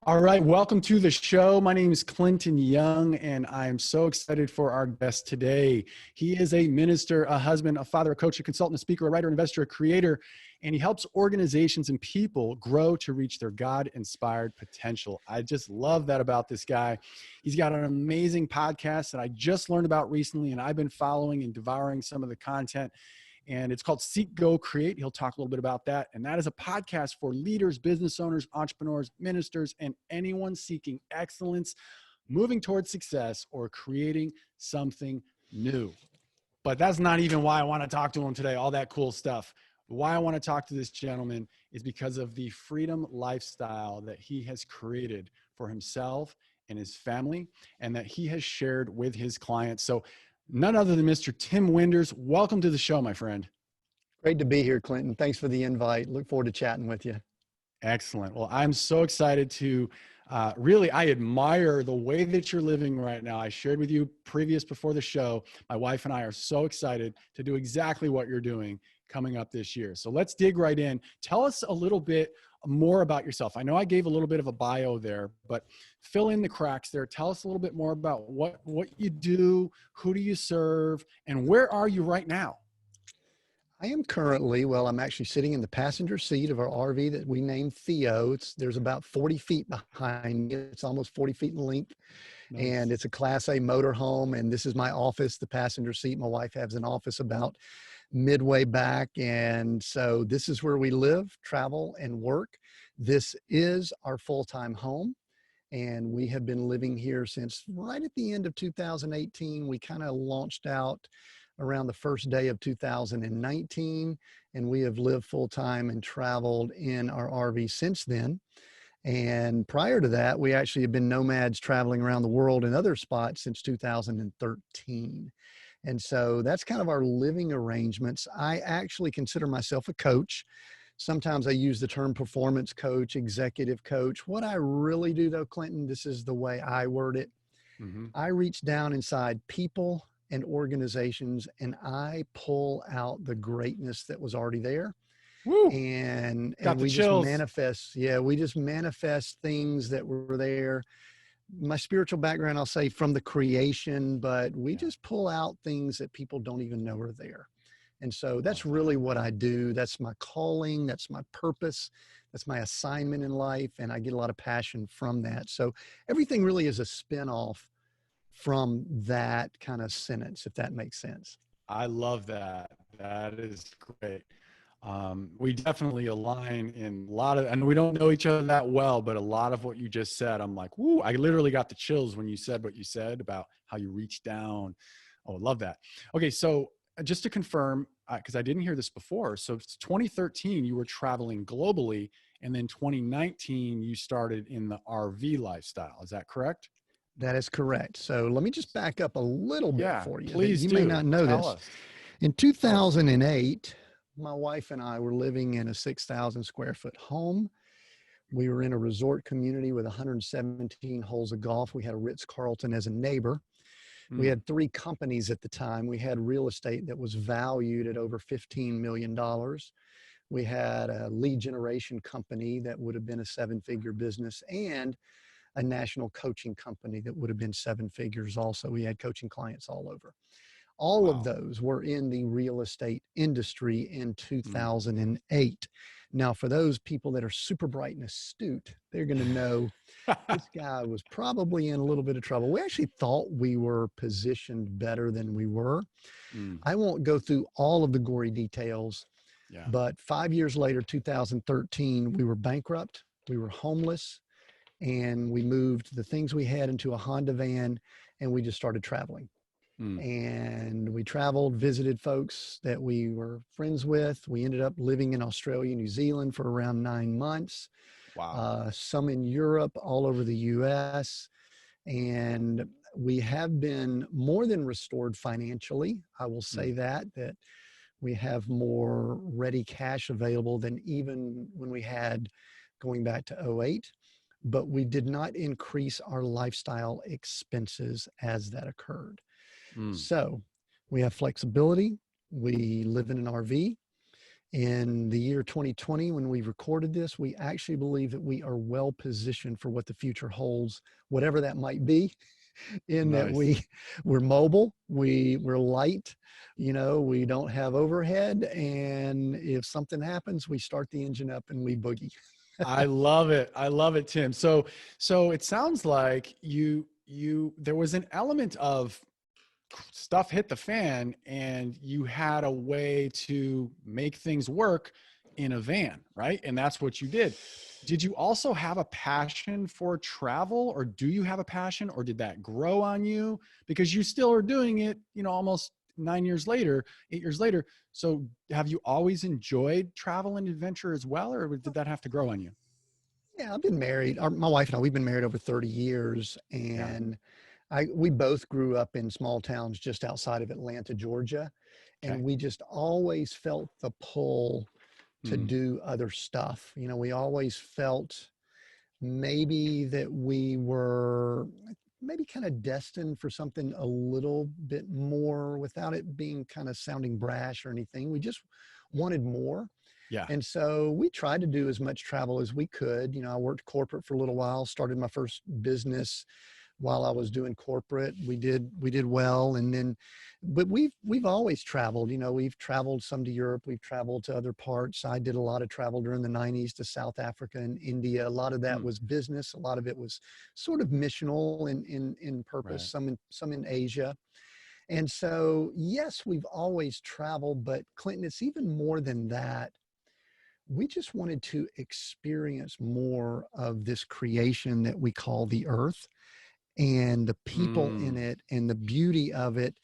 All right, welcome to the show. My name is Clinton Young, and I am so excited for our guest today. He is a minister, a husband, a father, a coach, a consultant, a speaker, a writer, investor, a creator, and he helps organizations and people grow to reach their God-inspired potential. I just love that about this guy. He's got an amazing podcast that I just learned about recently, and I've been following and devouring some of the content. And it's called Seek, Go, Create. He'll talk a little bit about that. And that is a podcast for leaders, business owners, entrepreneurs, ministers, and anyone seeking excellence, moving towards success, or creating something new. But that's not even why I want to talk to him today, all that cool stuff. Why I want to talk to this gentleman is because of the freedom lifestyle that he has created for himself and his family, and that he has shared with his clients. So none other than Mr. Tim Winders. Welcome to the show, my friend. Great to be here, Clinton. Thanks for the invite. Look forward to chatting with you. Excellent. Well, I'm so excited to I admire the way that you're living right now. I shared with you before the show. My wife and I are so excited to do exactly what you're doing coming up this year. So let's dig right in. Tell us a little bit more about yourself. I know I gave a little bit of a bio there, but fill in the cracks there. Tell us a little bit more about what you do, who do you serve, and where are you right now? I am currently, I'm actually sitting in the passenger seat of our RV that we named Theo. There's about 40 feet behind me. It's almost 40 feet in length. Nice. And it's a Class A motorhome. And this is my office, the passenger seat. My wife has an office about midway back. And so this is where we live, travel, and work. This is our full-time home. And we have been living here since right at the end of 2018. We kind of launched out around the first day of 2019, and we have lived full-time and traveled in our RV since then. And prior to that, we actually have been nomads traveling around the world in other spots since 2013. And so that's kind of our living arrangements. I actually consider myself a coach. Sometimes I use the term performance coach, executive coach. What I really do though, Clinton, this is the way I word it. I reach down inside people and organizations, and I pull out the greatness that was already there. Woo. And we just manifest. Yeah, we just manifest things that were there. My spiritual background, I'll say from the creation, but we just pull out things that people don't even know are there. And so that's really what I do. That's my calling. That's my purpose. That's my assignment in life. And I get a lot of passion from that. So everything really is a spinoff from that kind of sentence, if that makes sense. I love that. That is great. We definitely align in a lot of, and we don't know each other that well, but a lot of what you just said, I'm like, woo, I literally got the chills when you said what you said about how you reach down. Oh, I love that. Okay. So just to confirm, because I didn't hear this before. So 2013, you were traveling globally, and then 2019, you started in the RV lifestyle. Is that correct? That is correct. So let me just back up a little bit for you. Please you do. may not know Tell this. us. In 2008, my wife and I were living in a 6,000 square foot home. We were in a resort community with 117 holes of golf. We had a Ritz-Carlton as a neighbor. We had 3 companies at the time. We had real estate that was valued at over $15 million. We had a lead generation company that would have been a 7-figure business, and a national coaching company that would have been 7 figures also. We had coaching clients all over. All of those were in the real estate industry in 2008. Now, for those people that are super bright and astute, they're going to know this guy was probably in a little bit of trouble. We actually thought we were positioned better than we were. I won't go through all of the gory details, but 5 years later, 2013, we were bankrupt. We were homeless. And we moved the things we had into a Honda van, and we just started traveling. And we traveled, visited folks that we were friends with. We ended up living in Australia, New Zealand for around 9 months. Some in Europe, all over the US. And we have been more than restored financially. I will say that we have more ready cash available than even when we had going back to 2008. But we did not increase our lifestyle expenses as that occurred. So we have flexibility. We live in an RV. In the year 2020, when we recorded this, we actually believe that we are well positioned for what the future holds, whatever that might be, in that Nice. we're mobile, we're light, we don't have overhead, and if something happens, we start the engine up and we boogie. I love it. I love it, Tim. So it sounds like there was an element of stuff hit the fan and you had a way to make things work in a van, right? And that's what you did. Did you also have a passion for travel, or do you have a passion, or did that grow on you? Because you still are doing it, almost 9 years later, 8 years later. So have you always enjoyed travel and adventure as well, or did that have to grow on you? Yeah, I've been married. My wife and I, we've been married over 30 years, Yeah. and we both grew up in small towns just outside of Atlanta, Georgia, and Okay. we just always felt the pull to Mm, do other stuff. We always felt maybe that we were maybe kind of destined for something a little bit more without it being kind of sounding brash or anything. We just wanted more. yeah. And so we tried to do as much travel as we could. I worked corporate for a little while, started my first business while I was doing corporate. We did well. And then, but we've always traveled. We've traveled some to Europe, we've traveled to other parts. I did a lot of travel during the 90s to South Africa and India. A lot of that Mm, was business, a lot of it was sort of missional in purpose, right. some in Asia. And so yes, we've always traveled, but Clinton, it's even more than that. We just wanted to experience more of this creation that we call the earth, and the people in Mm, it and the beauty of it.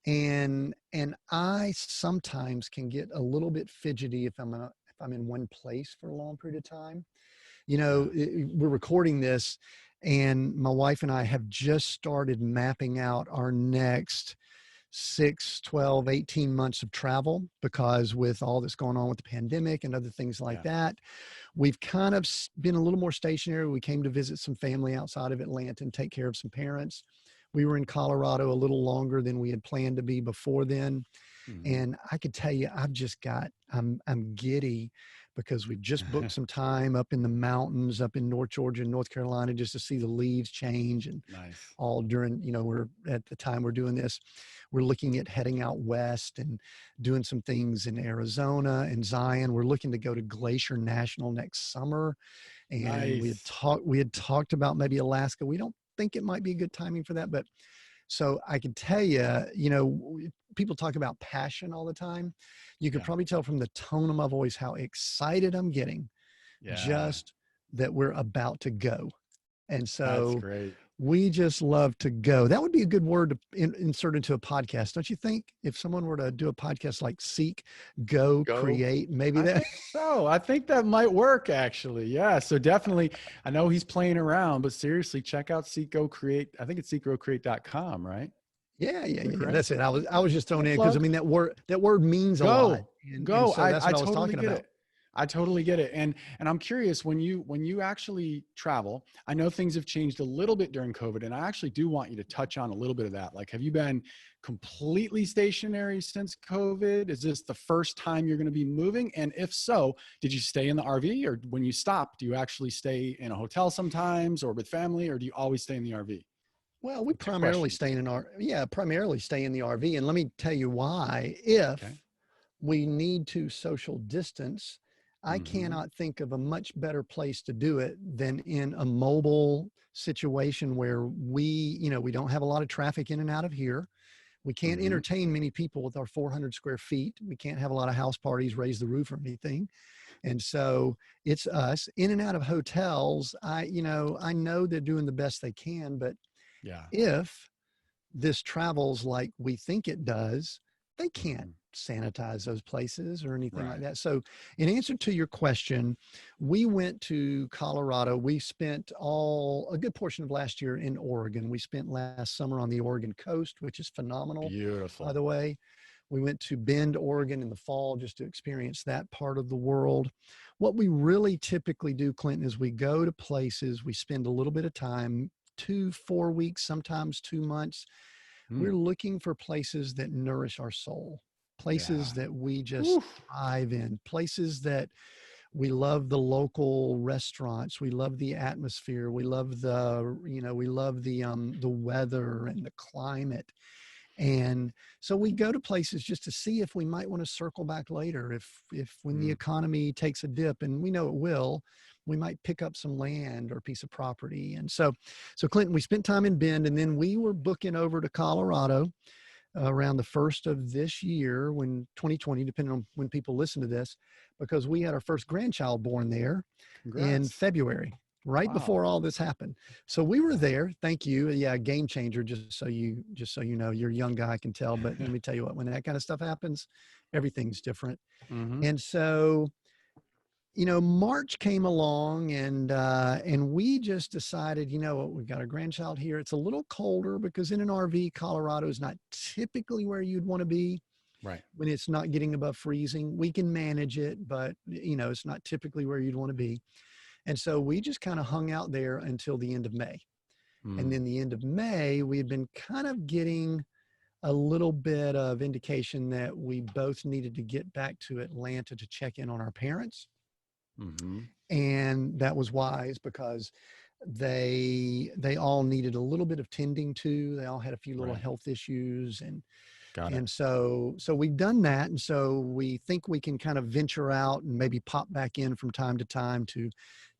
And I sometimes can get a little bit fidgety if I'm in one place for a long period of time. yeah. We're recording this, and my wife and I have just started mapping out our next 6, 12, 18 months of travel, because with all that's going on with the pandemic and other things like Yeah. that, we've kind of been a little more stationary. We came to visit some family outside of Atlanta and take care of some parents. We were in Colorado a little longer than we had planned to be before then. Mhm. And I could tell you, I'm giddy, because we've just booked some time up in the mountains, up in North Georgia and North Carolina, just to see the leaves change. And Nice. all during, we're at the time we're doing this, we're looking at heading out west and doing some things in Arizona and Zion. We're looking to go to Glacier National next summer. And Nice. we had talked about maybe Alaska. We don't think it might be a good timing for that, but so I can tell you, people talk about passion all the time. You could Yeah. probably tell from the tone of my voice how excited I'm getting Yeah. just that we're about to go. And That's so great. we just love to go. That would be a good word to insert into a podcast, don't you think? If someone were to do a podcast like Seek, Go, Go. Create, maybe I that. think so. I think that might work actually. Yeah. So definitely, I know he's playing around, but seriously, check out Seek Go Create. I think it's seekgocreate.com, right? Yeah, yeah, Is that yeah, yeah. correct? That's it. I was just Yeah, throwing in because I plug. mean that word means a lot, Go, and go. so that's I what I was totally talking get about. it. I totally get it. And I'm curious, when you actually travel, I know things have changed a little bit during COVID, and I actually do want you to touch on a little bit of that. Like, have you been completely stationary since COVID? Is this the first time you're going to be moving? And if so, did you stay in the RV, or when you stop, do you actually stay in a hotel sometimes or with family, or do you always stay in the RV? Well, we Two primarily questions. stay in our yeah, primarily stay in the RV, and let me tell you why. If Okay. we need to social distance, I Mm-hmm. cannot think of a much better place to do it than in a mobile situation where we don't have a lot of traffic in and out of here. We can't Mm-hmm. entertain many people with our 400 square feet. We can't have a lot of house parties, raise the roof or anything. And so it's us in and out of hotels. I know they're doing the best they can, but Yeah. if this travels like we think it does, they can't Mm-hmm. sanitize those places or anything like Right. that. So, in answer to your question, we went to Colorado. We spent a good portion of last year in Oregon. We spent last summer on the Oregon coast, which is phenomenal, by Beautiful. the way. We went to Bend, Oregon in the fall just to experience that part of the world. What we really typically do, Clinton, is we go to places, we spend a little bit of time, 2, 4 weeks, sometimes 2 months. Mm. We're looking for places that nourish our soul, places Yeah. that we just Whew. thrive in, places that we love the local restaurants. We love the atmosphere. We love we love the weather and the climate. And so we go to places just to see if we might want to circle back later. If when the Mm. economy takes a dip, and we know it will, we might pick up some land or a piece of property. And so Clinton, we spent time in Bend, and then we were booking over to Colorado around the first of this year, when 2020, depending on when people listen to this, because we had our first grandchild born there in Congrats. February, right Wow. before all this happened. So we were there. Thank you. Yeah, game changer. Just so you know, you're a young guy, I can tell. But let me tell you what, when that kind of stuff happens, everything's different. Mm-hmm. And so, March came along, and we just decided, what, we've got a grandchild here. It's a little colder because in an RV, Colorado is not typically where you'd want to be Right. when it's not getting above freezing. We can manage it, but it's not typically where you'd want to be. And so we just kind of hung out there until the end of May. And Mm. then the end of May, we had been kind of getting a little bit of indication that we both needed to get back to Atlanta to check in on our parents. Mm-hmm. And that was wise because they all needed a little bit of tending to. They all had a few little Right. health issues, and Got it. and so we've done that. And so we think we can kind of venture out and maybe pop back in from time to time to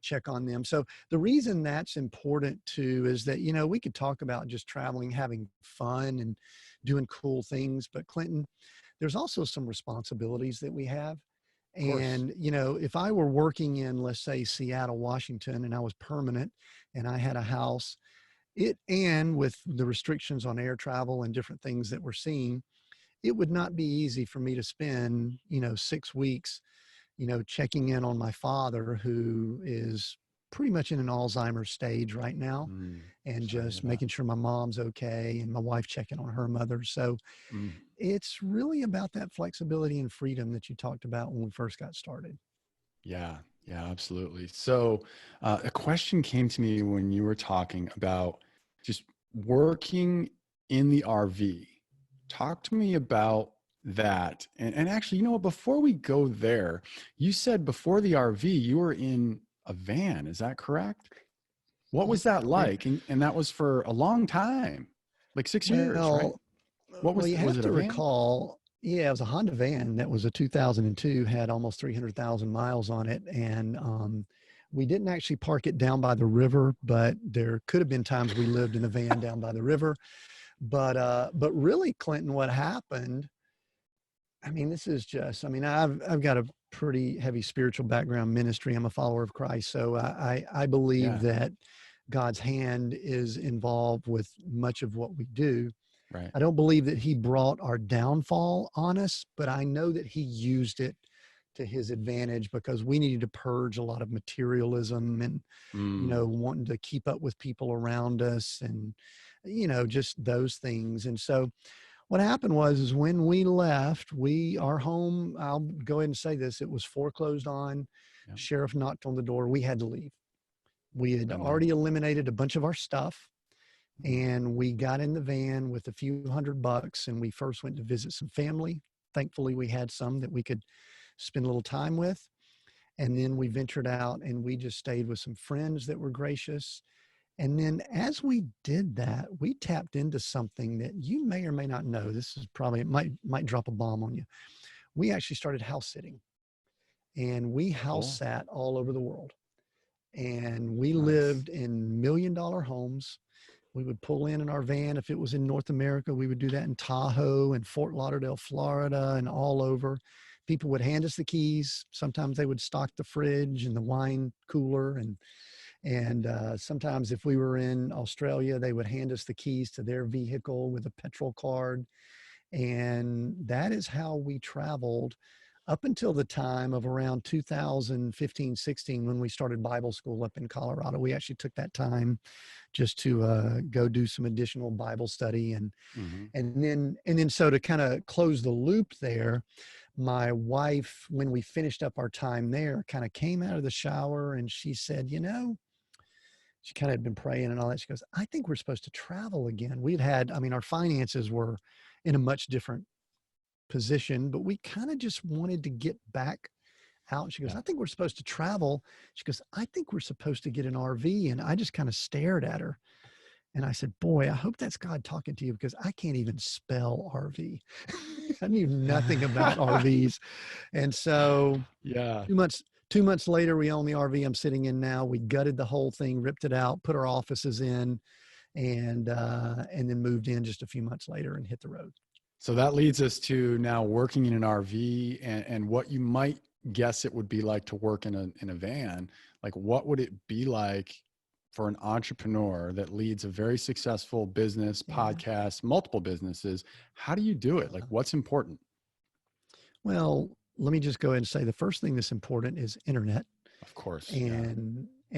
check on them. So the reason that's important too is that, we could talk about just traveling, having fun and doing cool things, but Clinton, there's also some responsibilities that we have. Of course. And, if I were working in, let's say, Seattle, Washington, and I was permanent and I had a house, and with the restrictions on air travel and different things that we're seeing, it would not be easy for me to spend, 6 weeks, checking in on my father, who is pretty much in an Alzheimer's stage right now, Mm. and Sorry to hear just that. making sure my mom's okay and my wife checking on her mother. So Mm. it's really about that flexibility and freedom that you talked about when we first got started. Yeah. Yeah, absolutely. So, a question came to me when you were talking about just working in the RV. Talk to me about that. And actually, you know what? Before we go there, you said before the RV, you were in a van. Is that correct? What Yeah, was that man. like? And that was for a long time, like 6 years, right? Well, What well, you was have it a to van? recall, yeah, it was a Honda van that was a 2002, had almost 300,000 miles on it. And we didn't actually park it down by the river, but there could have been times we lived in a van down by the river. But really, Clinton, what happened, I mean, this is just, I mean, I've got a pretty heavy spiritual background, ministry. I'm a follower of Christ. So I believe Yeah, that God's hand is involved with much of what we do. right. I don't believe that he brought our downfall on us, but I know that he used it to his advantage because we needed to purge a lot of materialism and, Mm, wanting to keep up with people around us and, just those things. And so what happened is when we left, our home, I'll go ahead and say this, it was foreclosed on. yeah, Sheriff knocked on the door. We had to leave. We had oh no. already eliminated a bunch of our stuff, Mm, and we got in the van with a few $100, and we first went to visit some family. Thankfully, we had some that we could spend a little time with. And then we ventured out and we just stayed with some friends that were gracious. And then as we did that, we tapped into something that you may or may not know. This is probably, it might drop a bomb on you. We actually started house sitting, and we house cool. sat all over the world. And we Nice. lived in $1 million homes. We would pull in our van. If it was in North America, we would do that in Tahoe and Fort Lauderdale, Florida, and all over. People would hand us the keys. Sometimes they would stock the fridge and the wine cooler, and sometimes if we were in Australia, they would hand us the keys to their vehicle with a petrol card. And that is how we traveled up until the time of around 2015, 16, when we started Bible school up in Colorado. We actually took that time just to go do some additional Bible study. And Hmm. and then and then so to kind of close the loop there, my wife, when we finished up our time there, kind of came out of the shower and she said, she kind of had been praying and all that. She goes, I think we're supposed to travel again. I mean, our finances were in a much different position, but we kind of just wanted to get back out. And she goes, Yeah. I think we're supposed to travel. She goes, I think we're supposed to get an RV. And I just kind of stared at her. And I said, boy, I hope that's God talking to you, because I can't even spell RV. I knew nothing about RVs. And so Yeah. 2 months later, we own the RV I'm sitting in now. We gutted the whole thing, ripped it out, put our offices in, and then moved in just a few months later and hit the road. So that leads us to now working in an RV, and what you might guess it would be like to work in a van. Like, what would it be like for an entrepreneur that leads a very successful business, Yeah. podcast, multiple businesses? How do you do it? Like, what's important? Well, let me just go ahead and say the first thing that's important is internet. Of course. Yeah.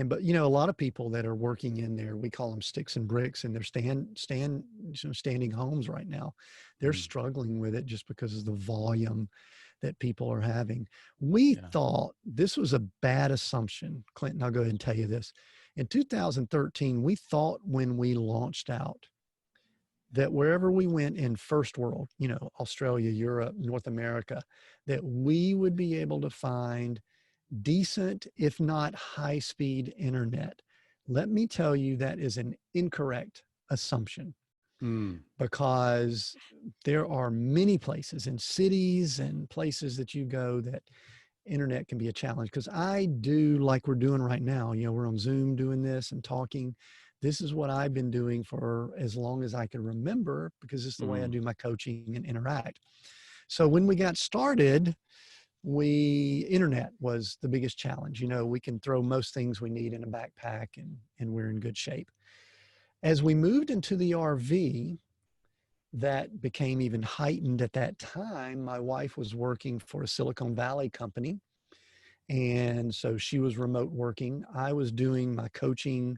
But a lot of people that are working in there, we call them sticks and bricks, and they're standing homes right now. They're struggling with it just because of the volume that people are having. We thought this was a bad assumption, Clinton. I'll go ahead and tell you this. In 2013, we thought when we launched out that wherever we went in first world, Australia, Europe, North America, that we would be able to find decent, if not high-speed internet. Let me tell you, that is an incorrect assumption, because there are many places in cities and places that you go that internet can be a challenge. Because I do, like we're doing right now, we're on Zoom doing this and talking. This is what I've been doing for as long as I can remember, because it's the way I do my coaching and interact. So when we got started, internet was the biggest challenge. We can throw most things we need in a backpack and we're in good shape. As we moved into the RV, that became even heightened at that time. My wife was working for a Silicon Valley company, and so she was remote working. I was doing my coaching,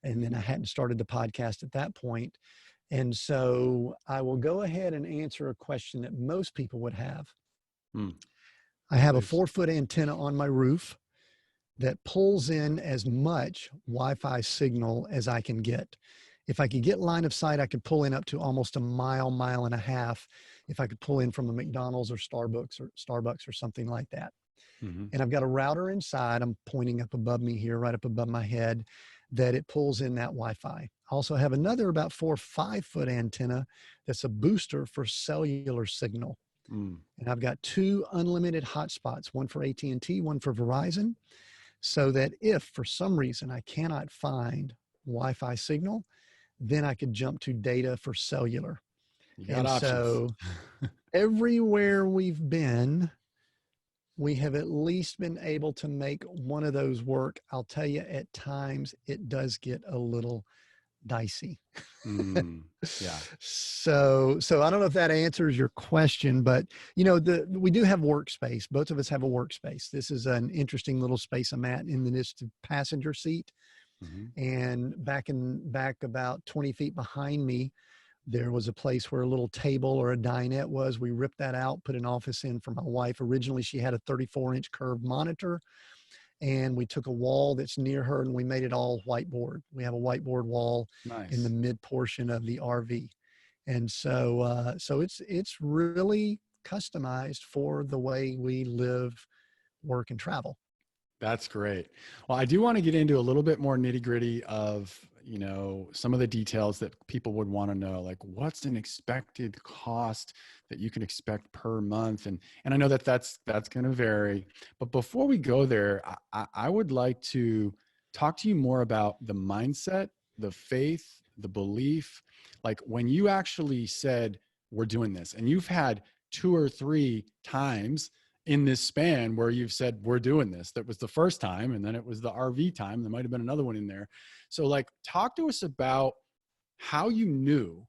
and then I hadn't started the podcast at that point. And so I will go ahead and answer a question that most people would have. I have a 4-foot antenna on my roof that pulls in as much Wi-Fi signal as I can get. If I could get line of sight, I could pull in up to almost a mile, mile and a half, if I could pull in from a McDonald's or Starbucks or something like that. And I've got a router inside. I'm pointing up above me here, right up above my head, that it pulls in that Wi-Fi. I also have another about 4 or 5 foot antenna that's a booster for cellular signal. And I've got 2 unlimited hotspots, one for AT&T, one for Verizon, so that if for some reason I cannot find Wi-Fi signal, then I could jump to data for cellular. You got options. So everywhere we've been, we have at least been able to make one of those work. I'll tell you, at times it does get a little dicey. Yeah. So I don't know if that answers your question, but we do have workspace. Both of us have a workspace. This is an interesting little space I'm at in this passenger seat. And back about 20 feet behind me, there was a place where a little table or a dinette was. We ripped that out, put an office in for my wife. Originally, she had a 34-inch curved monitor, and we took a wall that's near her and we made it all whiteboard. We have a whiteboard wall in the mid portion of the RV. And so it's really customized for the way we live, work, and travel. That's great. Well, I do want to get into a little bit more nitty gritty of, some of the details that people would want to know, like what's an expected cost that you can expect per month. And I know that's going to vary, but before we go there, I would like to talk to you more about the mindset, the faith, the belief. Like when you actually said, we're doing this, and you've had 2 or 3 times in this span where you've said, we're doing this. That was the first time. And then it was the RV time. There might've been another one in there. So talk to us about how you knew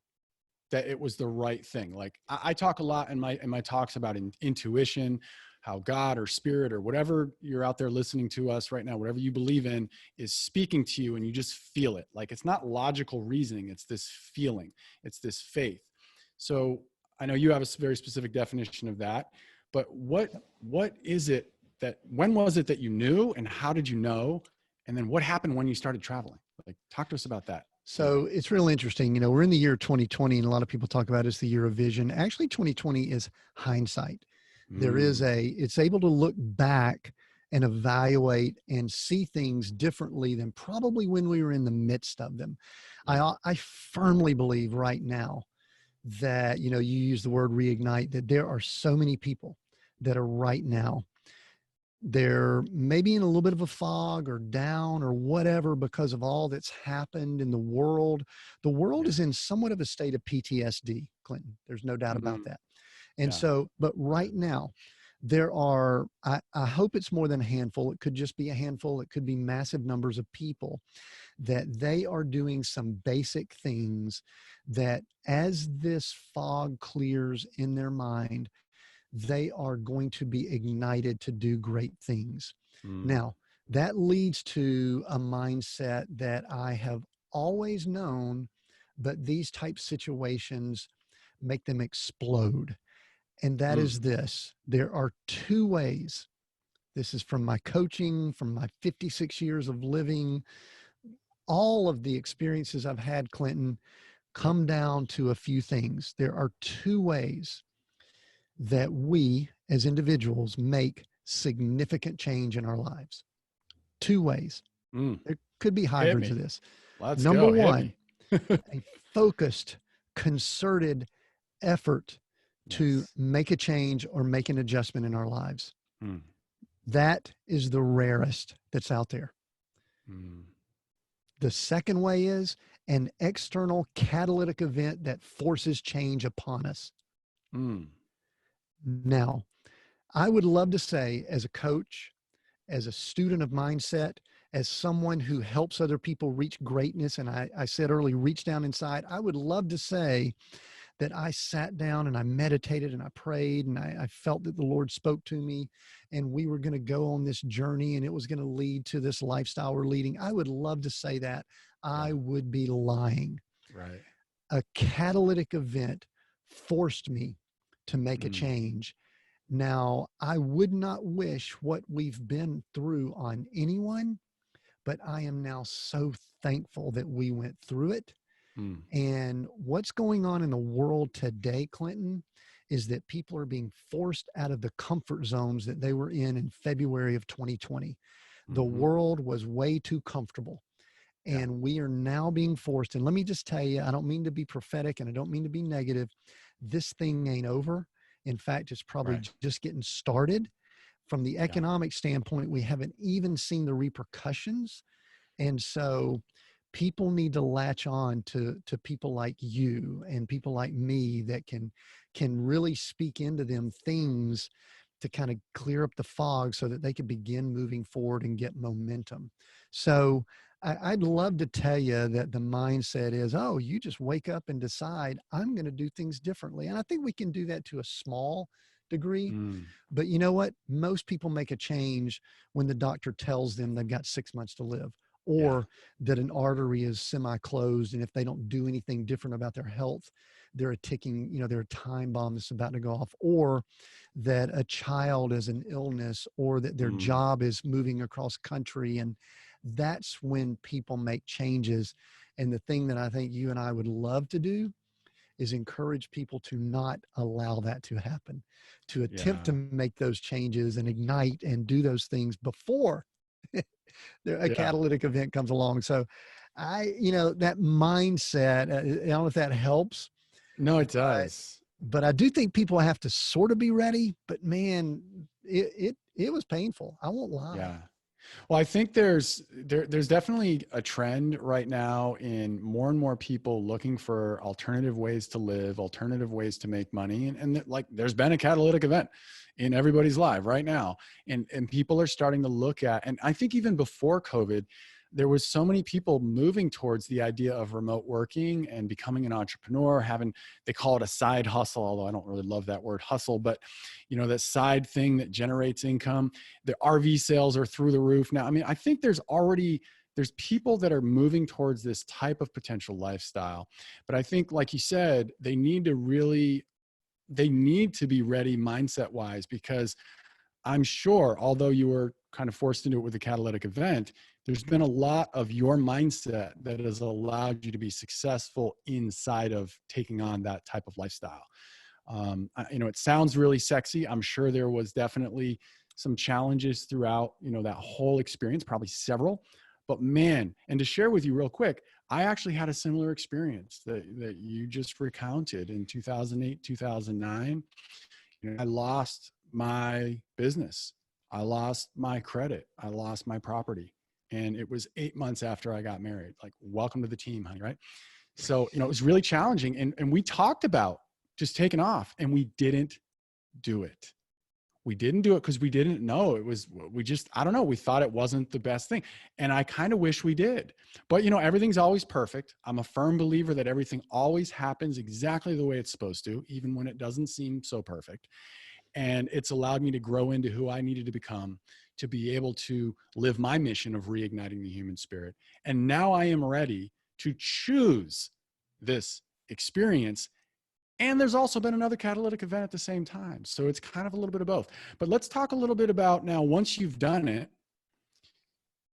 that it was the right thing. Like I talk a lot in my talks about intuition, how God or spirit or whatever you're out there listening to us right now, whatever you believe in is speaking to you and you just feel it. Like it's not logical reasoning. It's this feeling. It's this faith. So I know you have a very specific definition of that. But what is it when was it that you knew, and how did you know? And then what happened when you started traveling? Talk to us about that. So it's real interesting. We're in the year 2020, and a lot of people talk about it's the year of vision. Actually, 2020 is hindsight. Mm, It's able to look back and evaluate and see things differently than probably when we were in the midst of them. yeah. I firmly believe right now that, you use the word reignite, that there are so many people that are right now, they're maybe in a little bit of a fog or down or whatever because of all that's happened in the world. The world Yeah. is in somewhat of a state of PTSD, Clinton. There's no doubt about Mhm. that. And Yeah. so, but right now, I hope it's more than a handful. It could just be a handful. It could be massive numbers of people that they are doing some basic things that as this fog clears in their mind, they are going to be ignited to do great things. Mm, Now, that leads to a mindset that I have always known, but these type situations make them explode. And that mm, is this: there are two ways. This is from my coaching, from my 56 years of living, all of the experiences I've had, Clinton, yep. come down to a few things. There are two ways that we as individuals make significant change in our lives. Two ways. Mm, There could be hit hybrids of me. this. Let's Number go. Hit one, me. a focused, concerted effort to Yes. make a change or make an adjustment in our lives. Mm, That is the rarest that's out there. mm, The second way is an external catalytic event that forces change upon us. mm, Now, I would love to say, as a coach, as a student of mindset, as someone who helps other people reach greatness, and I said earlier, reach down inside, I would love to say that I sat down and I meditated and I prayed and I felt that the Lord spoke to me and we were going to go on this journey and it was going to lead to this lifestyle we're leading. I would love to say that. I yeah. would be lying. Right. A catalytic event forced me to make a Mm, change. Now, I would not wish what we've been through on anyone, but I am now so thankful that we went through it. mm, And what's going on in the world today, Clinton, is that people are being forced out of the comfort zones that they were in February of 2020. The mm-hmm. world was way too comfortable. Yeah. And we are now being forced. And let me just tell you, I don't mean to be prophetic and I don't mean to be negative. This thing ain't over. In fact, it's probably Right. just getting started. From the Yeah. economic standpoint, we haven't even seen the repercussions. And so people need to latch on to people like you and people like me that can really speak into them things to kind of clear up the fog so that they can begin moving forward and get momentum. So I'd love to tell you that the mindset is, oh, you just wake up and decide I'm going to do things differently. And I think we can do that to a small degree. Mm, But you know what? Most people make a change when the doctor tells them they've got 6 months to live, yeah. or that an artery is semi-closed. And if they don't do anything different about their health, they're a ticking, they're a time bomb that's about to go off, or that a child is an illness, or that their Mm, job is moving across country. And that's when people make changes. And the thing that I think you and I would love to do is encourage people to not allow that to happen, to attempt yeah. to make those changes and ignite and do those things before a Yeah. catalytic event comes along. So that mindset, I don't know if that helps, No, it but, does. but I do think people have to sort of be ready, but man, it was painful. I won't lie. Yeah. Well, I think there's definitely a trend right now in more and more people looking for alternative ways to live, alternative ways to make money, and like there's been a catalytic event in everybody's life right now, and people are starting to look at, and I think even before COVID, there was so many people moving towards the idea of remote working and becoming an entrepreneur, having, they call it a side hustle, although I don't really love that word hustle, but that side thing that generates income. The RV sales are through the roof now. I mean, I think there's people that are moving towards this type of potential lifestyle. But I think, like you said, they need to be ready mindset wise, because I'm sure, although you were kind of forced into it with a catalytic event, there's been a lot of your mindset that has allowed you to be successful inside of taking on that type of lifestyle. It sounds really sexy. I'm sure there was definitely some challenges throughout, that whole experience, probably several, but man, and to share with you real quick, I actually had a similar experience that you just recounted in 2008, 2009. I lost my business. I lost my credit. I lost my property. And it was 8 months after I got married. Like, welcome to the team, honey, right? So, it was really challenging. And we talked about just taking off, and we didn't do it. We didn't do it because we didn't know. I don't know. We thought it wasn't the best thing. And I kind of wish we did. But, everything's always perfect. I'm a firm believer that everything always happens exactly the way it's supposed to, even when it doesn't seem so perfect. And it's allowed me to grow into who I needed to become, to be able to live my mission of reigniting the human spirit. And now I am ready to choose this experience. And there's also been another catalytic event at the same time. So it's kind of a little bit of both. But let's talk a little bit about now, once you've done it,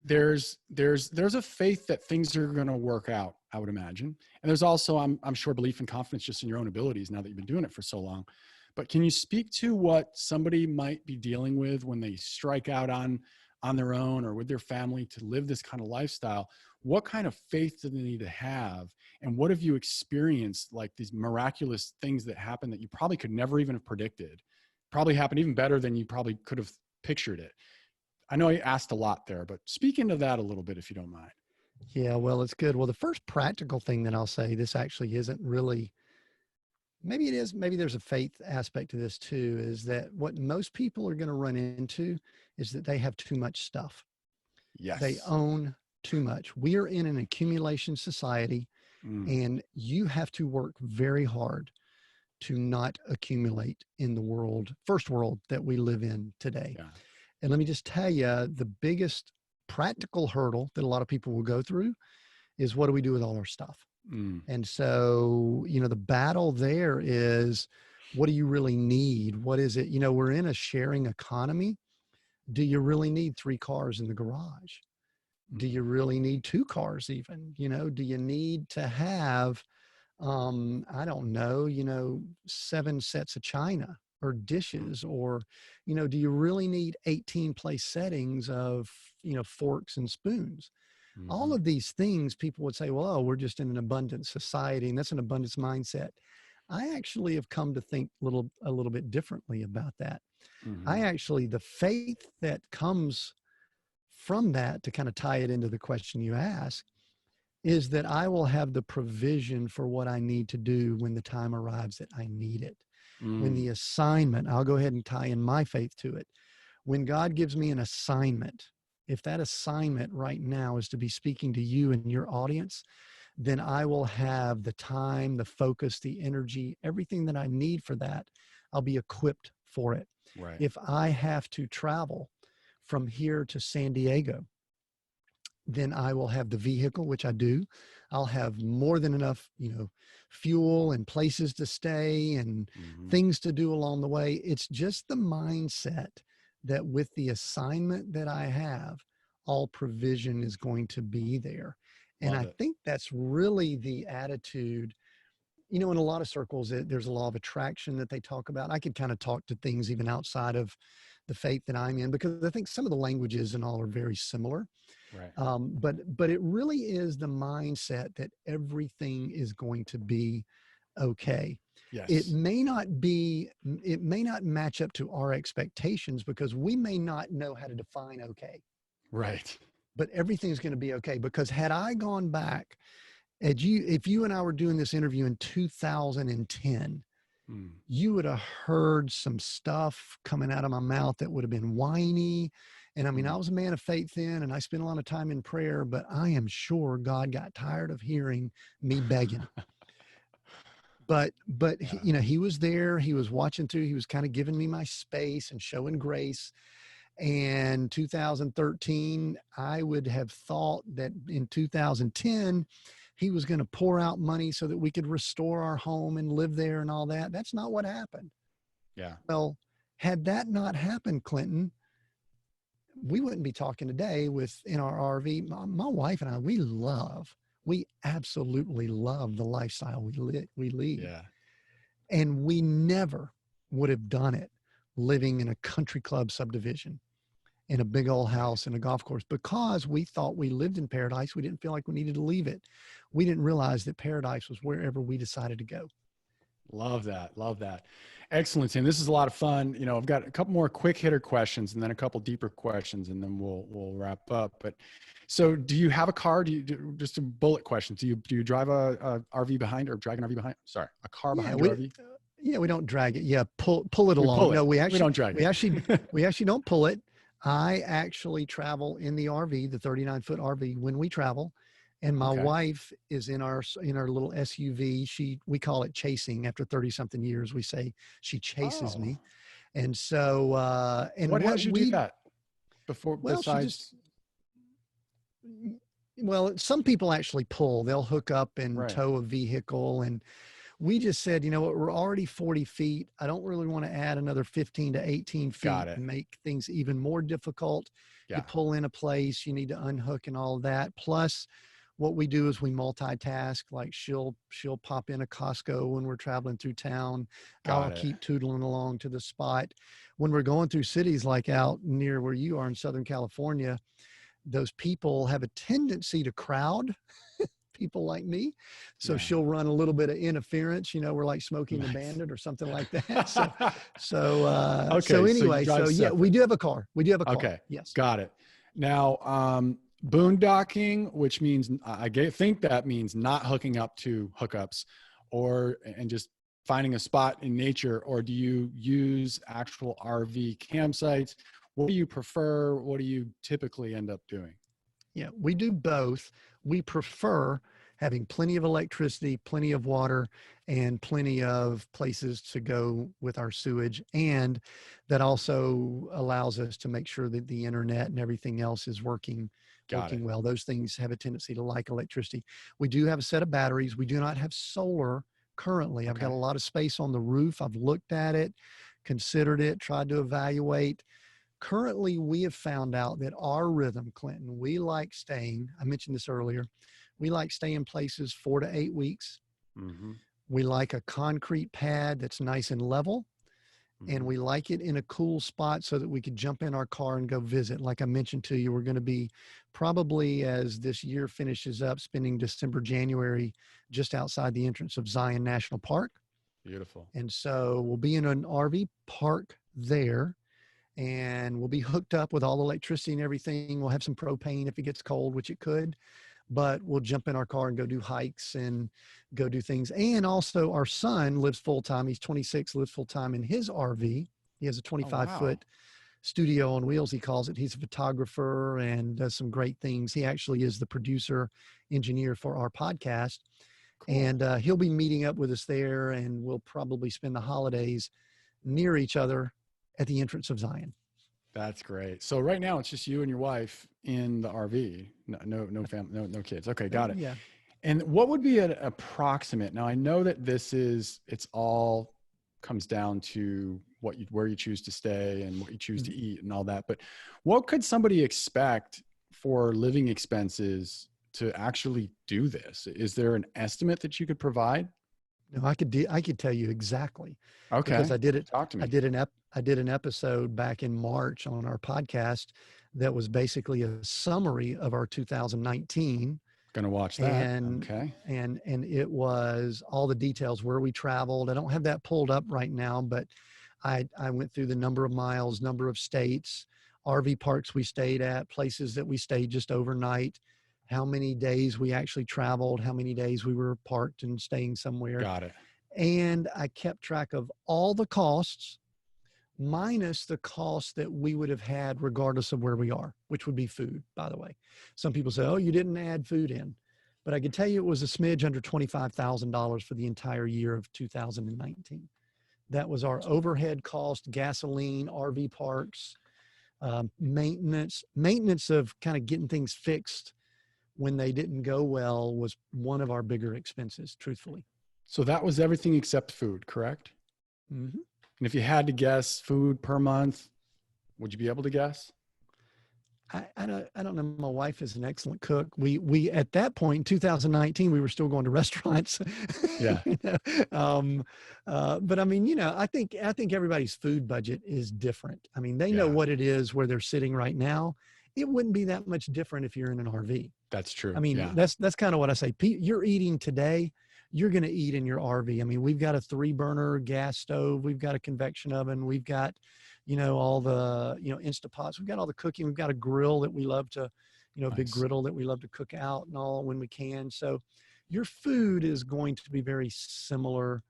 there's a faith that things are going to work out, I would imagine. And there's also, I'm sure, belief and confidence just in your own abilities now that you've been doing it for so long. But can you speak to what somebody might be dealing with when they strike out on their own or with their family to live this kind of lifestyle? What kind of faith do they need to have? And what have you experienced, like these miraculous things that happen that you probably could never even have predicted, probably happened even better than you probably could have pictured it? I know I asked a lot there, but speak into that a little bit, if you don't mind. Yeah, well, it's good. Well, the first practical thing that I'll say, this actually isn't really, maybe it is, maybe there's a faith aspect to this too, is that what most people are going to run into is that they have too much stuff. Yes. They own too much. We are in an accumulation society, and you have to work very hard to not accumulate in the world, first world that we live in today. Yeah. And let me just tell you, the biggest practical hurdle that a lot of people will go through is, what do we do with all our stuff? And so, the battle there is, what do you really need? What is it? We're in a sharing economy. Do you really need 3 cars in the garage? Do you really need 2 cars even? Do you need to have, I don't know, 7 sets of china or dishes? Or, do you really need 18 place settings of, forks and spoons? All of these things, people would say, well, oh, we're just in an abundant society, and that's an abundance mindset. I actually have come to think a little bit differently about that. The faith that comes from that, to kind of tie it into the question you asked, is that I will have the provision for what I need to do when the time arrives that I need it. When the assignment, I'll go ahead and tie in my faith to it. When God gives me an assignment, if that assignment right now is to be speaking to you and your audience, then I will have the time, the focus, the energy, everything that I need for that. I'll be equipped for it. Right. If I have to travel from here to San Diego, then I will have the vehicle, which I do. I'll have more than enough, fuel and places to stay and things to do along the way. It's just the mindset that with the assignment that I have, all provision is going to be there. And I think that's really the attitude. In a lot of circles, there's a law of attraction that they talk about. I could kind of talk to things even outside of the faith that I'm in, because I think some of the languages and all are very similar. Right. But it really is the mindset that everything is going to be okay. Yes. It may not match up to our expectations, because we may not know how to define okay. Right. But everything's going to be okay. Because had I gone back, if you and I were doing this interview in 2010, you would have heard some stuff coming out of my mouth that would have been whiny. And I mean, I was a man of faith then, and I spent a lot of time in prayer, but I am sure God got tired of hearing me begging. But he was there, he was watching through, he was kind of giving me my space and showing grace. And 2013, I would have thought that in 2010, he was going to pour out money so that we could restore our home and live there and all that. That's not what happened. Yeah. Well, had that not happened, Clinton, we wouldn't be talking today in our RV. My wife and I, we absolutely love the lifestyle we lead. Yeah. And we never would have done it living in a country club subdivision, in a big old house, in a golf course, because we thought we lived in paradise. We didn't feel like we needed to leave it. We didn't realize that paradise was wherever we decided to go. Love that. Love that. Excellent, Tim. This is a lot of fun. You know, I've got a couple more quick hitter questions and then a couple deeper questions, and then we'll wrap up. But so do you have a car? Just a bullet question. Do you drive a RV behind, or drag an RV behind? Sorry, a car behind your RV? Yeah, we don't drag it. Yeah, pull it along. Pull it. No, we don't drag it. we actually don't pull it. I actually travel in the RV, the 39-foot RV, when we travel. And my wife is in our little SUV. We call it chasing. After 30 something years, we say she chases me. And so, and what has you do that before? Well, besides, some people actually pull. They'll hook up and tow a vehicle. And we just said, you know what, we're already 40 feet. I don't really want to add another 15 to 18 feet and make things even more difficult. You pull in a place, you need to unhook and all of that. Plus, what we do is we multitask. Like she'll pop in a Costco when we're traveling through town. I'll keep tootling along to the spot. When we're going through cities like out near where you are in Southern California, those people have a tendency to crowd people like me. So she'll run a little bit of interference. You know, we're like Smokey and the Bandit or something like that. So anyway, we do have a car. We do have a car. Okay. Yes. Got it. Now, boondocking, which means think that means not hooking up to hookups and just finding a spot in nature, or do you use actual RV campsites? What do you prefer? What do you typically end up doing? Yeah, we do both. We prefer having plenty of electricity, plenty of water, and plenty of places to go with our sewage. And that also allows us to make sure that the internet and everything else is working well. Those things have a tendency to like electricity. We do have a set of batteries. We do not have solar currently. I've got a lot of space on the roof. I've looked at it, considered it, tried to evaluate. Currently, we have found out that our rhythm, Clinton, we like staying, I mentioned this earlier, we like staying places 4 to 8 weeks. Mm-hmm. We like a concrete pad that's nice and level. And we like it in a cool spot so that we could jump in our car and go visit. Like I mentioned to you, we're going to be probably, as this year finishes up, spending December, January, just outside the entrance of Zion National Park. Beautiful. And so we'll be in an RV park there, and we'll be hooked up with all the electricity and everything. We'll have some propane if it gets cold, which it could. But we'll jump in our car and go do hikes and go do things. And also our son lives full-time. He's 26, lives full-time in his RV. He has a 25-foot studio on wheels, he calls it. He's a photographer and does some great things. He actually is the producer, engineer for our podcast. Cool. And he'll be meeting up with us there, and we'll probably spend the holidays near each other at the entrance of Zion. That's great. So right now it's just you and your wife in the RV. No family, no kids. Okay, got it. Yeah. And what would be an approximate? Now I know that it's all comes down to where you choose to stay and what you choose to eat and all that. But what could somebody expect for living expenses to actually do this? Is there an estimate that you could provide? No, I could tell you exactly. Okay. Because I did it. Talk to me. I did an episode back in March on our podcast that was basically a summary of our 2019. Going to watch that. And, okay. And it was all the details where we traveled. I don't have that pulled up right now, but I went through the number of miles, number of states, RV parks we stayed at, places that we stayed just overnight, how many days we actually traveled, how many days we were parked and staying somewhere. Got it. And I kept track of all the costs minus the cost that we would have had regardless of where we are, which would be food, by the way. Some people say, oh, you didn't add food in. But I can tell you it was a smidge under $25,000 for the entire year of 2019. That was our overhead cost, gasoline, RV parks, maintenance of kind of getting things fixed when they didn't go well was one of our bigger expenses, truthfully. So that was everything except food, correct? Mm-hmm. And if you had to guess food per month, would you be able to guess? I don't know. My wife is an excellent cook. We at that point in 2019, we were still going to restaurants. Yeah. You know? But I mean, I think everybody's food budget is different. I mean, they know Yeah. what it is where they're sitting right now. It wouldn't be that much different if you're in an RV. That's true. I mean, Yeah. that's kind of what I say. You're eating today, you're going to eat in your RV. I mean, we've got a 3-burner gas stove. We've got a convection oven. We've got, all the, Instapots. We've got all the cooking. We've got a grill that we love to, a big Nice. griddle that we love to cook out and all when we can. So your food is going to be very similar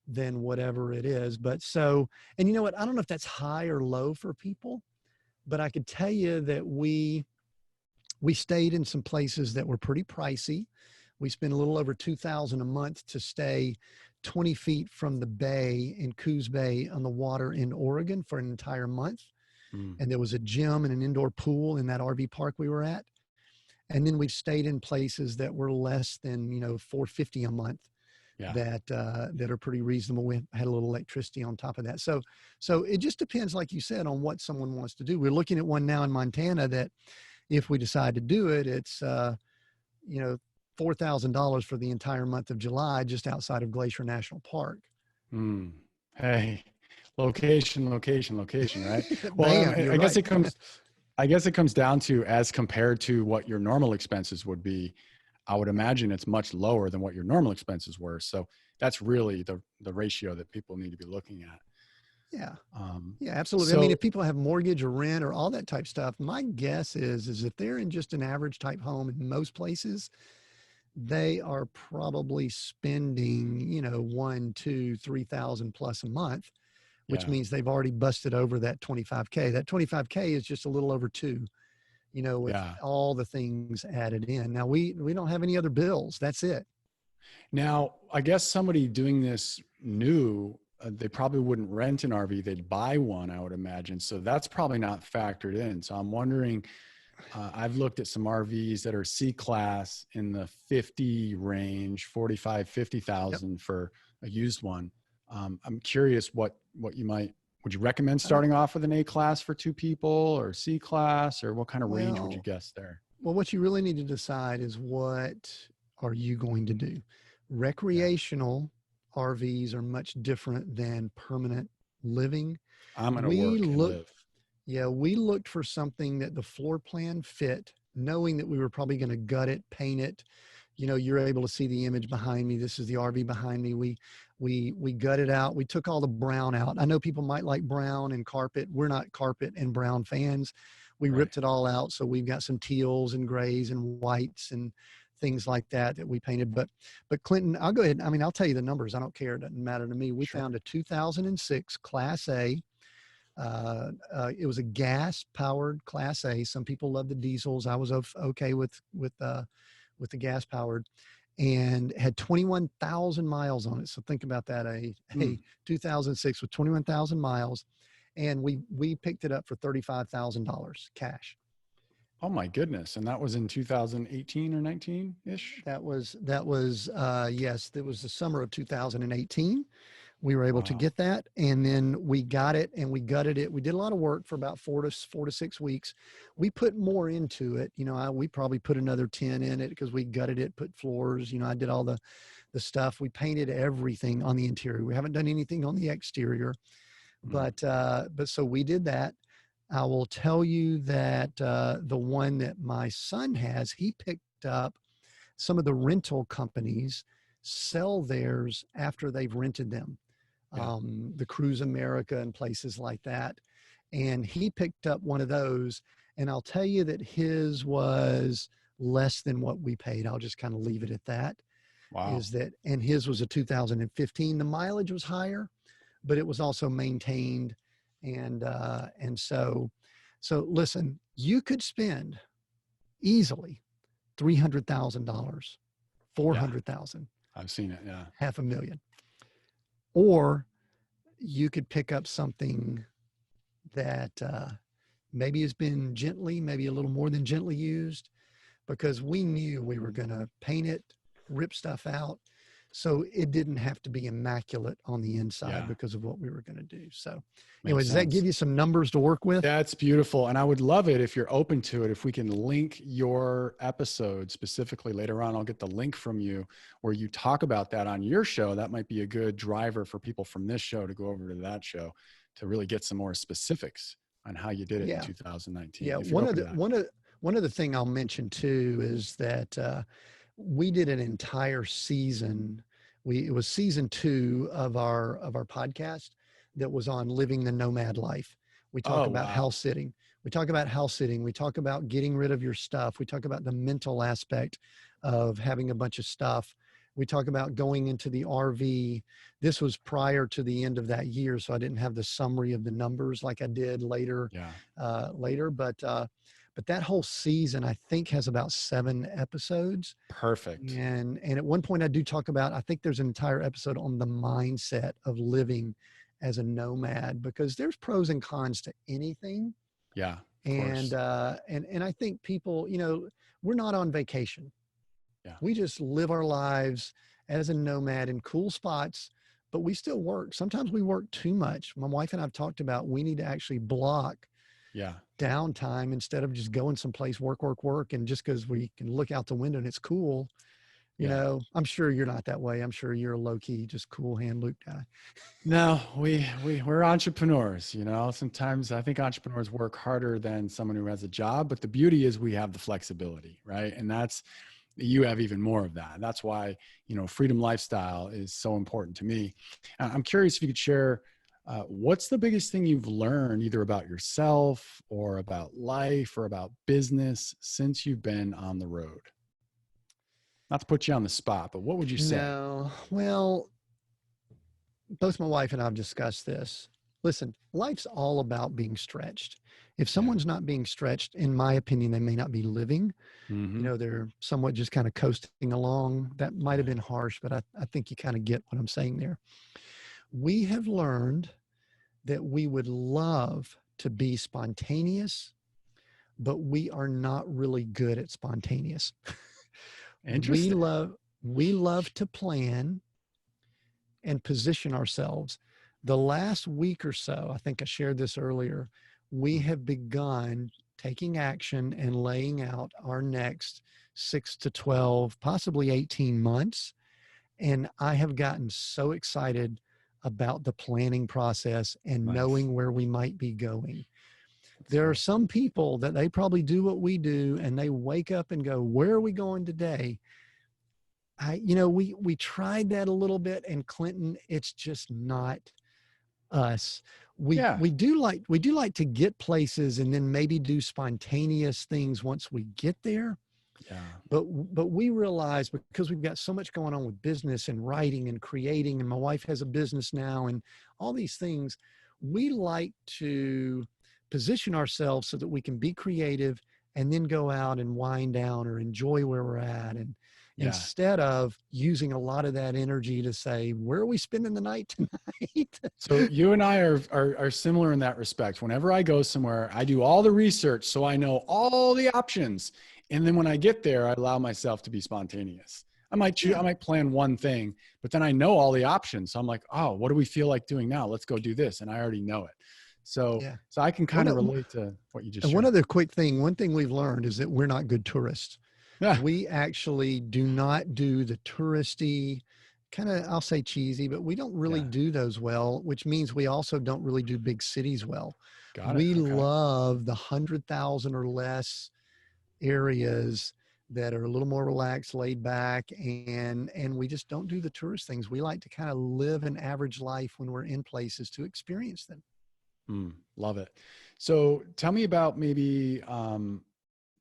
than whatever it is. But so, and you know what? I don't know if that's high or low for people, but I could tell you that we stayed in some places that were pretty pricey. We spent a little over $2,000 a month to stay 20 feet from the bay in Coos Bay on the water in Oregon for an entire month. Mm. And there was a gym and an indoor pool in that RV park we were at. And then we've stayed in places that were less than, $450 a month. Yeah. That are pretty reasonable. We had a little electricity on top of that. So it just depends, like you said, on what someone wants to do. We're looking at one now in Montana that if we decide to do it, it's, $4,000 for the entire month of July, just outside of Glacier National Park. Mm. Hey, location, right? Well, Bam, I guess it comes down to, as compared to what your normal expenses would be, I would imagine it's much lower than what your normal expenses were. So that's really the ratio that people need to be looking at. Yeah. Yeah, absolutely. I mean, So if people have mortgage or rent or all that type stuff, my guess is if they're in just an average type home in most places, they are probably spending, 1, 2, 3,000 plus a month, which yeah, means they've already busted over that 25K. That 25K is just a little over 2, with yeah. all the things added in. Now we don't have any other bills. That's it. Now, I guess somebody doing this new, they probably wouldn't rent an RV. They'd buy one, I would imagine. So that's probably not factored in. So I'm wondering, I've looked at some RVs that are C-class in the 50 range, 45, 50,000 Yep. for a used one. I'm curious what would you recommend starting off with an A-class for 2 people, or C-class, or what kind of range would you guess there? Well, what you really need to decide is, what are you going to do? Recreational RVs are much different than permanent living. I'm going to We work and look, live. Yeah, we looked for something that the floor plan fit, knowing that we were probably going to gut it, paint it. You're able to see the image behind me. This is the RV behind me. We gutted out. We took all the brown out. I know people might like brown and carpet. We're not carpet and brown fans. We Right. ripped it all out. So we've got some teals and grays and whites and things like that we painted. But Clinton, I'll go ahead. I mean, I'll tell you the numbers. I don't care. It doesn't matter to me. We Sure. found a 2006 Class A. It was a gas powered Class A. Some people love the diesels. I was okay with the gas powered, and had 21,000 miles on it. So think about that. A 2006 with 21,000 miles. And we picked it up for $35,000 cash. Oh my goodness. And that was in 2018 or 19 ish. That was yes, it was the summer of 2018. We were able to Wow. get that, and then we got it and we gutted it. We did a lot of work for about 4 to 6 weeks. We put more into it. We probably put another 10 in it because we gutted it, put floors. I did all the stuff. We painted everything on the interior. We haven't done anything on the exterior, but so we did that. I will tell you that the one that my son has, he picked up. Some of the rental companies sell theirs after they've rented them. Yeah. The Cruise America and places like that. And he picked up one of those, and I'll tell you that his was less than what we paid. I'll just kind of leave it at that. Wow. And his was a 2015. The mileage was higher, but it was also maintained. And so listen, you could spend easily $300,000, $400,000. I've seen it. Yeah. $500,000. Or you could pick up something that maybe has been maybe a little more than gently used, because we knew we were going to paint it, rip stuff out, So it didn't have to be immaculate on the inside Yeah. because of what we were going to do. So anyway, Makes does that sense. give you some numbers to work with? That's beautiful. And I would love it if you're open to it. If we can link your episode specifically later on, I'll get the link from you where you talk about that on your show. That might be a good driver for people from this show to go over to that show to really get some more specifics on how you did it in Yeah. 2019. Yeah. If you're open to that. One of the thing I'll mention too is that we did an entire season. It was season 2 of our podcast that was on living the nomad life. We talk Oh, about wow. house sitting. We talk about house sitting. We talk about getting rid of your stuff. We talk about the mental aspect of having a bunch of stuff. We talk about going into the RV. This was prior to the end of that year, so I didn't have the summary of the numbers like I did later. Yeah. But that whole season, I think, has about 7 episodes. Perfect. And at one point I do talk about, I think there's an entire episode on the mindset of living as a nomad, because there's pros and cons to anything. Yeah. And I think people, we're not on vacation. Yeah. We just live our lives as a nomad in cool spots, but we still work. Sometimes we work too much. My wife and I've talked about, we need to actually block Yeah. downtime instead of just going someplace, work. And just because we can look out the window and it's cool, I'm sure you're not that way. I'm sure you're a low key, just cool hand Luke guy. No, we're entrepreneurs, sometimes I think entrepreneurs work harder than someone who has a job, but the beauty is we have the flexibility, right? And you have even more of that. That's why, freedom lifestyle is so important to me. I'm curious if you could share, what's the biggest thing you've learned either about yourself or about life or about business since you've been on the road? Not to put you on the spot, but what would you say? No, well, both my wife and I have discussed this. Listen, life's all about being stretched. If someone's not being stretched, in my opinion, they may not be living. Mm-hmm. They're somewhat just kind of coasting along. That might have been harsh, but I think you kind of get what I'm saying there. We have learned that we would love to be spontaneous, but we are not really good at spontaneous. Interesting. We love to plan and position ourselves. The last week or so, I think I shared this earlier, we have begun taking action and laying out our next 6 to 12, possibly 18 months. And I have gotten so excited about the planning process and Nice. knowing where we might be going. There are some people that they probably do what we do and they wake up and go, where are we going today? We tried that a little bit, and Clinton, it's just not us. We do like to get places and then maybe do spontaneous things once we get there. Yeah. But we realize, because we've got so much going on with business and writing and creating, and my wife has a business now and all these things, we like to position ourselves so that we can be creative and then go out and wind down or enjoy where we're at. And instead of using a lot of that energy to say, where are we spending the night tonight? So you and I are similar in that respect. Whenever I go somewhere, I do all the research so I know all the options. And then when I get there, I allow myself to be spontaneous. I might plan one thing, but then I know all the options. So I'm like, oh, what do we feel like doing now? Let's go do this. And I already know it. So I can kind of relate to what you just shared. One other quick thing, one thing we've learned is that we're not good tourists. Yeah. We actually do not do the touristy, kind of, I'll say cheesy, but we don't really do those well, which means we also don't really do big cities well. We love the 100,000 or less areas that are a little more relaxed, laid back, and we just don't do the tourist things. We like to kind of live an average life when we're in places to experience them. Love it. So tell me about maybe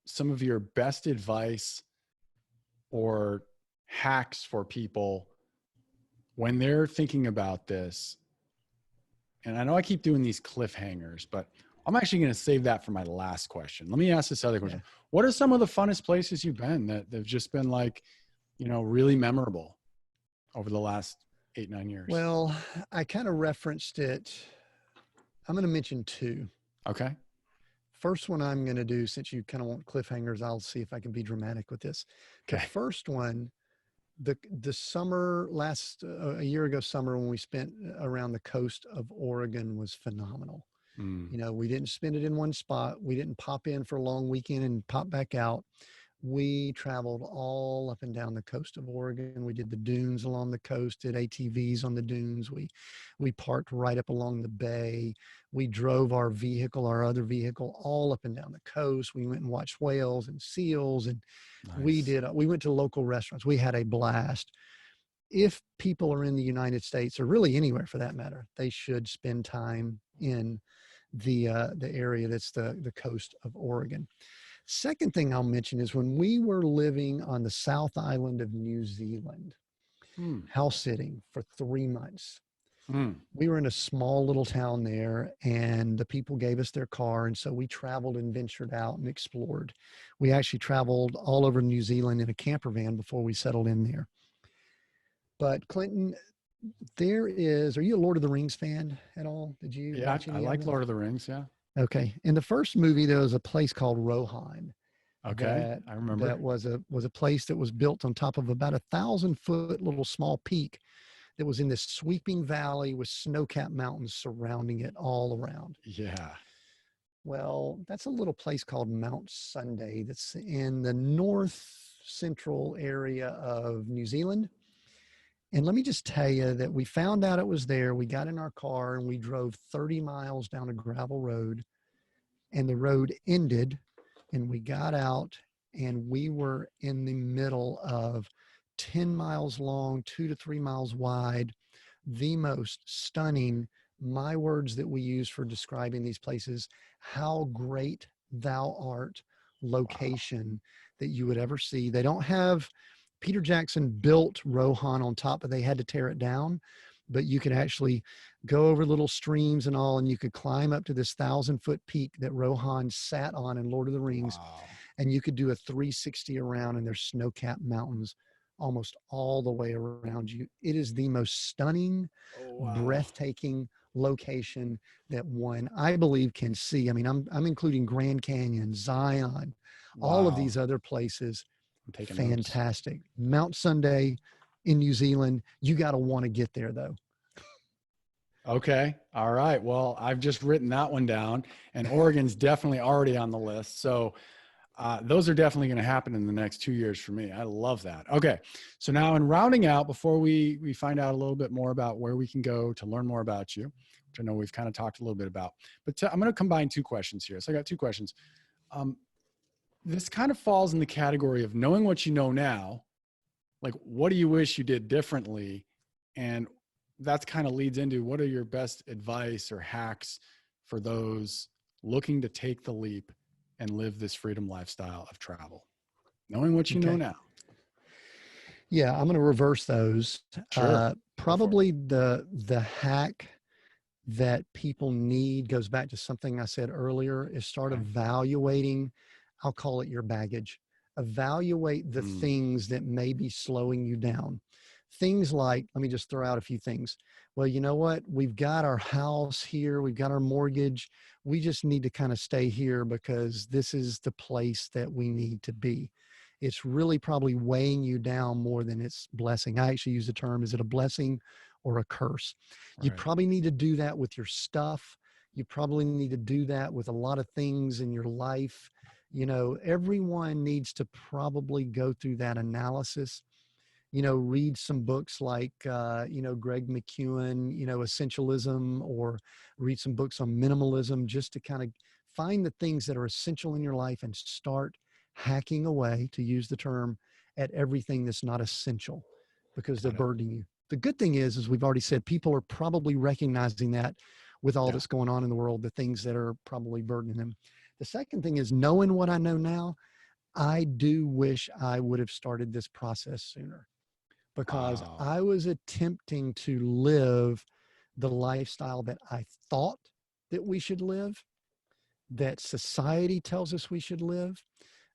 some of your best advice or hacks for people when they're thinking about this. And I know I keep doing these cliffhangers, but I'm actually going to save that for my last question. Let me ask this other question. What are some of the funnest places you've been that have just been like, really memorable over the last 8-9 years? Well, I kind of referenced it. I'm going to mention 2. Okay. First one I'm going to do, since you kind of want cliffhangers, I'll see if I can be dramatic with this. The first one, the summer last a year ago summer when we spent around the coast of Oregon was phenomenal. Mm, You know, we didn't spend it in one spot. We didn't pop in for a long weekend and pop back out. We traveled all up and down the coast of Oregon. We did the dunes along the coast, did ATVs on the dunes. We parked right up along the bay. We drove our vehicle, our other vehicle, all up and down the coast. We went and watched whales and seals, and nice. we went to local restaurants. We had a blast. If people are in the United States, or really anywhere for that matter, they should spend time in the area that's the coast of Oregon. Second thing I'll mention is when we were living on the South Island of New Zealand, Mm, house sitting for 3 months. mm, We were in a small little town there, and the people gave us their car. And so we traveled and ventured out and explored. We actually traveled all over New Zealand in a camper van before we settled in there. But Clinton, are you a Lord of the Rings fan at all? Did you yeah, watch I any of like them? Lord of the Rings. Yeah. Okay. In the first movie, there was a place called Rohan Okay. that I remember. was a place that was built on top of about 1,000 foot little small peak that was in this sweeping valley with snow-capped mountains surrounding it all around. Yeah. Well, that's a little place called Mount Sunday that's in the north central area of New Zealand. And let me just tell you that we found out it was there. We got in our car and we drove 30 miles down a gravel road, and the road ended, and we got out and we were in the middle of 10 miles long, 2 to 3 miles wide, the most stunning, my words that we use for describing these places, how great thou art Wow. location that you would ever see. They don't have, Peter Jackson built Rohan on top, but they had to tear it down. But you could actually go over little streams and all, and you could climb up to this 1,000 foot peak that Rohan sat on in Lord of the Rings, Wow. and you could do a 360 around, and there's snow-capped mountains almost all the way around you. It is the most stunning, Oh, wow. breathtaking location that one, I believe, can see. I mean, I'm including Grand Canyon, Zion, all of Wow. these other places. I'm taking notes. Fantastic. Mount Sunday in New Zealand. You got to want to get there though. Okay. All right. Well, I've just written that one down, and Oregon's definitely already on the list. So those are definitely going to happen in the next 2 years for me. I love that. Okay. So now, in rounding out, before we find out a little bit more about where we can go to learn more about you, which I know we've kind of talked a little bit about, but I'm going to combine two questions here. So I got two questions. Um, this kind of falls in the category of knowing what you know now, like what do you wish you did differently, and that's kind of leads into what are your best advice or hacks for those looking to take the leap and live this freedom lifestyle of travel, knowing what you know Okay. now. Yeah, I'm going to reverse those. Sure. Go for it. Probably the hack that people need goes back to something I said earlier is start Okay. evaluating, I'll call it your baggage. Evaluate the Mm, things that may be slowing you down. Things like, let me just throw out a few things. Well, you know what? We've got our house here, we've got our mortgage. We just need to kind of stay here because this is the place that we need to be. It's really probably weighing you down more than it's blessing. I actually use the term, is it a blessing or a curse? You right. probably need to do that with your stuff. You probably need to do that with a lot of things in your life. You know, everyone needs to probably go through that analysis. You know, read some books like, Greg McKeown, Essentialism, or read some books on minimalism just to kind of find the things that are essential in your life and start hacking away, to use the term, at everything that's not essential because they're Got it. burdening you. The good thing is we've already said, people are probably recognizing that with all Yeah. that's going on in the world, the things that are probably burdening them. The second thing is, knowing what I know now, I do wish I would have started this process sooner, because Wow. I was attempting to live the lifestyle that I thought that we should live, that society tells us we should live,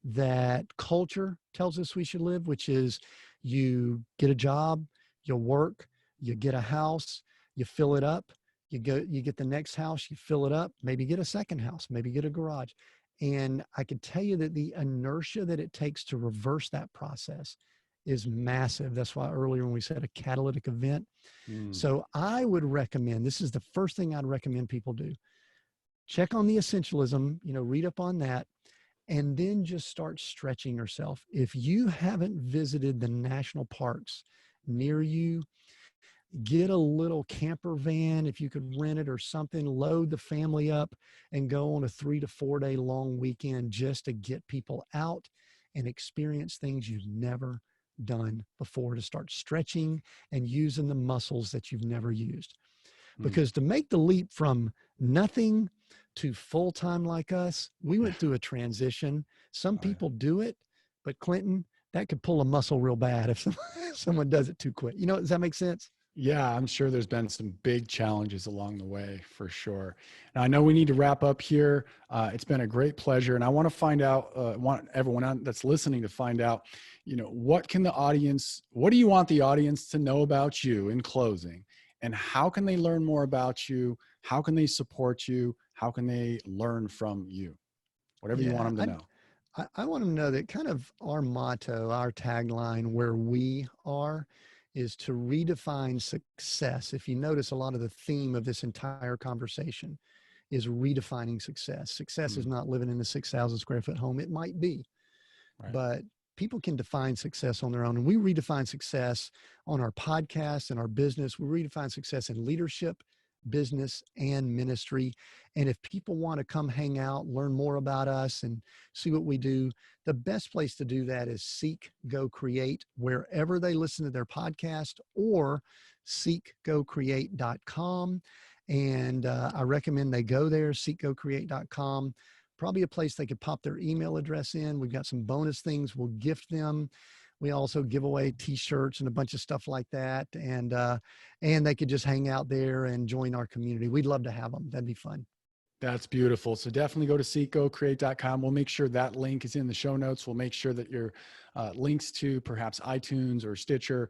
that culture tells us we should live, which is you get a job, you work, you get a house, you fill it up, you get the next house, you fill it up, maybe get a second house, maybe get a garage. And I could tell you that the inertia that it takes to reverse that process is massive. That's why earlier when we said a catalytic event. Mm. So I would recommend, this is the first thing I'd recommend people do. Check on the essentialism, read up on that, and then just start stretching yourself. If you haven't visited the national parks near you, get a little camper van, if you could rent it or something, load the family up and go on a 3 to 4 day long weekend just to get people out and experience things you've never done before, to start stretching and using the muscles that you've never used. Because to make the leap from nothing to full-time like us, we went through a transition. Some people do it, but Clinton, that could pull a muscle real bad if someone does it too quick. Does that make sense? Yeah, I'm sure there's been some big challenges along the way for sure. Now, I know we need to wrap up here. It's been a great pleasure. And I want to find out, want everyone that's listening to find out, what do you want the audience to know about you in closing? And how can they learn more about you? How can they support you? How can they learn from you? Whatever you want them to know. I want them to know that kind of our motto, our tagline, where we are, is to redefine success. If you notice, a lot of the theme of this entire conversation is redefining success. Success is not living in a 6,000 square foot home. It might be, but people can define success on their own. And we redefine success on our podcast and our business. We redefine success in leadership, business, and ministry. And if people want to come hang out, learn more about us and see what we do, the best place to do that is Seek, Go, Create, wherever they listen to their podcast, or seekgocreate.com. And I recommend they go there, seekgocreate.com. Probably a place they could pop their email address in. We've got some bonus things we'll gift them. We also give away t-shirts and a bunch of stuff like that. And they could just hang out there and join our community. We'd love to have them. That'd be fun. That's beautiful. So definitely go to seekgocreate.com. We'll make sure that link is in the show notes. We'll make sure that your links to perhaps iTunes or Stitcher,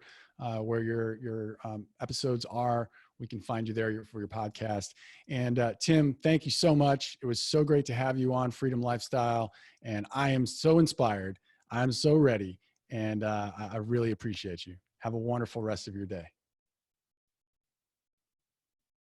where your episodes are, we can find you there for your podcast. And Tim, thank you so much. It was so great to have you on Freedom Lifestyle. And I am so inspired. I'm so ready. And I really appreciate you. Have a wonderful rest of your day.